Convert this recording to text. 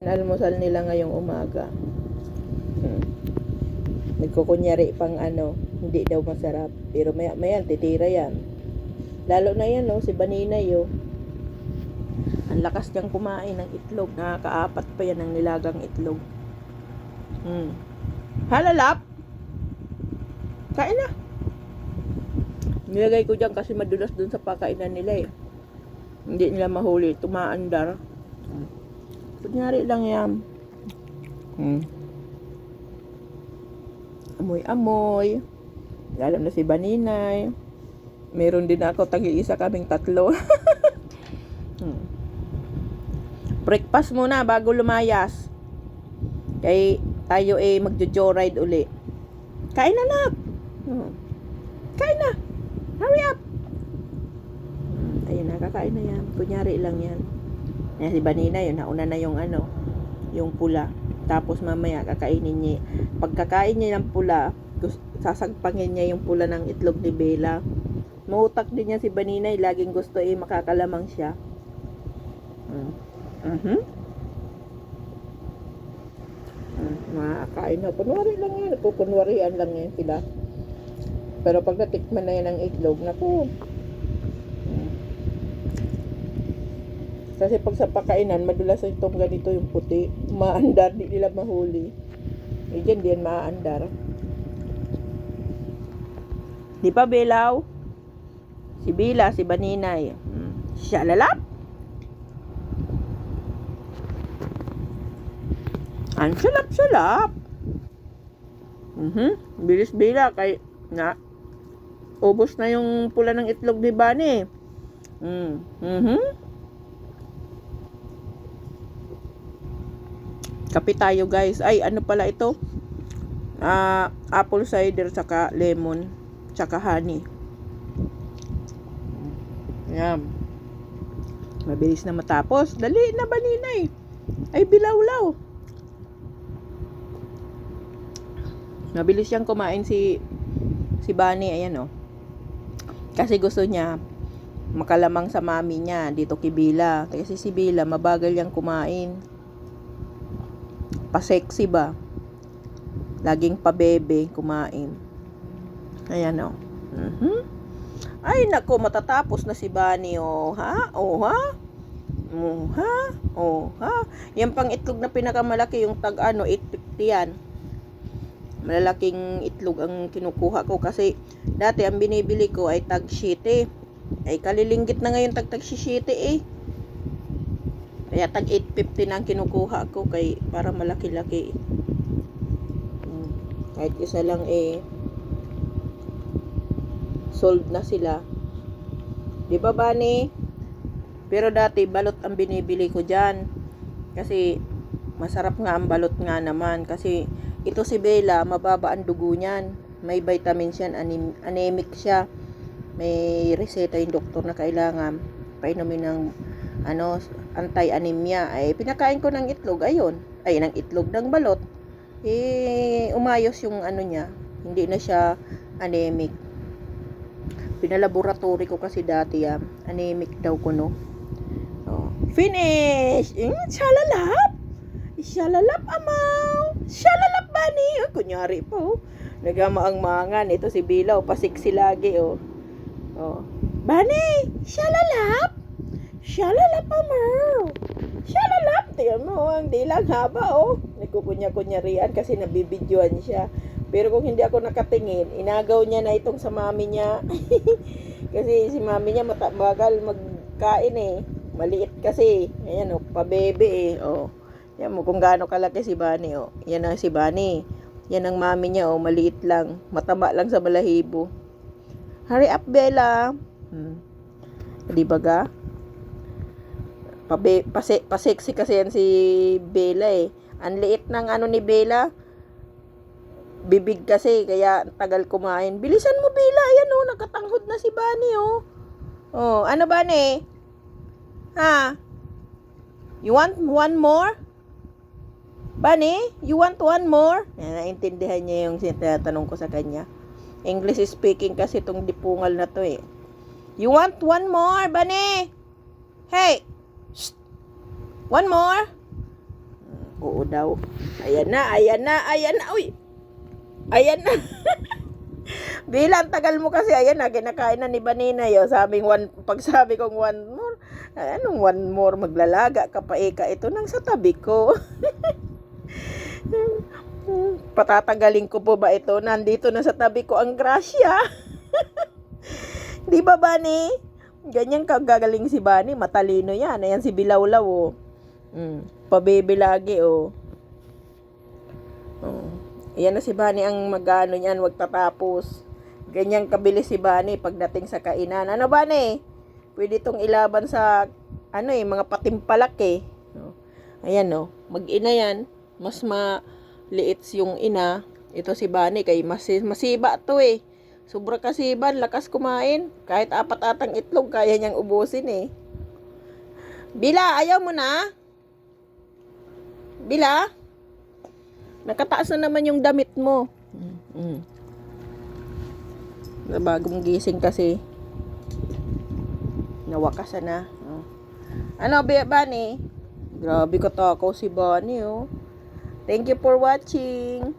Almusal nila ngayong umaga. Nagkukunyari pang hindi daw masarap. Pero maya titira yan. Lalo na yan, si Baninay, Ang lakas niyang kumain ng itlog. Nakakaapat pa yan ng nilagang itlog. Halalap! Kain na! Nilagay ko dyan kasi madulas dun sa pakainan nila, Hindi nila mahuli. Tumaandar. Kunyari lang yan. Amoy-amoy. Alam na si Baninay. Meron din ako, tagi-isa kaming tatlo. Breakfast muna bago lumayas. Kaya tayo magjo-joyride uli. Kain na, nak! Kain na! Hurry up! Ayun na, kakain na yan. Kunyari lang yan. Yan si Baninay, nauna na yung yung pula. Tapos mamaya kakainin niya. Pagkakain niya ng pula, sasagpangin niya yung pula ng itlog ni Bella. Muutak din niya si Baninay, laging gusto makakalamang siya. Makakain na. Kunwari lang yan. Kunwarian lang yan sila. Pero pag natikman na yan ang itlog, naku. Kasi pag sa pakainan, madulas itong ganito yung puti. Maandar, di nila mahuli. Diyan din maandar. Di pa, Belaw? Si Bella, si Baninay. Siya lalap? Ang salap-salap. Bilis Bella, kay ubos na yung pula ng itlog ni Bani. Kape tayo, guys. Ay, ano pala ito? Apple cider, saka lemon, saka honey. Yan. Mabilis na matapos. Dali na, Baninay. Ay, bilawlaw. Mabilis siyang kumain si Bani. Ayan, Kasi gusto niya makalamang sa mami niya dito kay Bella. Kasi si Bella, mabagal yang kumain. Pa-sexy ba? Laging pa-bebe kumain. Ayan, Ay, nako, matatapos na si Bani, ha? Yan pang itlog na pinakamalaki, yung tag 850 yan. Malalaking itlog ang kinukuha ko kasi dati ang binibili ko ay tag 7. Ay kalilinggit na ngayon tag 7 Kaya tag 850 na ang kinukuha ko kay para malaki-laki. Kahit isa lang sold na sila. Di ba, Bani? Pero dati balot ang binibili ko diyan. Kasi masarap nga ang balot nga naman. Kasi ito si Bella, mababa ang dugo niyan. May vitamins yan, anemic siya. May reseta yung doktor na kailangan painumin ng anti-anemia. Ay pinakain ko ng itlog, ng itlog ng balot. Umayos yung niya. Hindi na siya anemic. Pinalaboratory ko kasi dati anemic daw ko, Finish! Shalalap! Shalalap, amaw! Shalalap, Bani! Kunyari po. Nagamaang-mangan. Ito si Bella, pasiksi lagi, Bani! Shalalap! Shalalap, amaw! Shalalap! Tingnan mo, ang dilang haba, Nagkukunya-kunyarian kasi nabibidyoan siya. Pero kung hindi ako nakatingin, inagaw niya na itong sa mami niya. Kasi si mami niya bagal magkain, Maliit kasi. Ayan, pabebe, Yan mo kung gaano kalaki si Bani, Yan ang si Bani. Yan ang mami niya, maliit lang. Mataba lang sa balahibo. Hurry up, Bella. Di ba ga? Pasexy kasi yan si Bella, Ang liit ng ni Bella. Bibig kasi, kaya tagal kumain. Bilisan mo, Bella. Ayan, nakatanghod na si Bani, ano, Bani? Ha? You want one more? Bani, you want one more? Naintindihan niya yung tinatanong ko sa kanya. English speaking kasi itong dipungal na to, You want one more, Bani? Hey! Shh! One more? Oo daw. Ayan na, ayan na, ayan na. Uy! Ayan na. Bilang tagal mo kasi, ayan na, kinakain na ni Banina yo. Pag sabi kong one more, ay, anong one more? Maglalaga ka pa ika ito nang sa tabi ko. Patatagalin ko po ba ito? Nandito na sa tabi ko ang grasya. Di ba, Bani? Ganyan kagagaling si Bani. Matalino yan. Ayan si Bilawlaw, oh. Pabebe lagi, oh. Ayan na si Bani ang mag-ano niyan, wag tatapos. Ganyan kabilis si Bani pagdating sa kainan. Ano, Bani? Pwede itong ilaban sa, mga patimpalak, eh. Ayan, oh. Mag-ina yan. Mas maliit yung ina. Ito si Bani, kay masiba to, eh. Sobra kasiban, lakas kumain. Kahit 4 atang itlog, kaya niyang ubusin, eh. Bila, ayaw mo na? Bila? Nakataas na naman yung damit mo. Bagong gising kasi. Nawakasan na. Ano, Bani? Grabe katakaw si Bani, oh. Thank you for watching.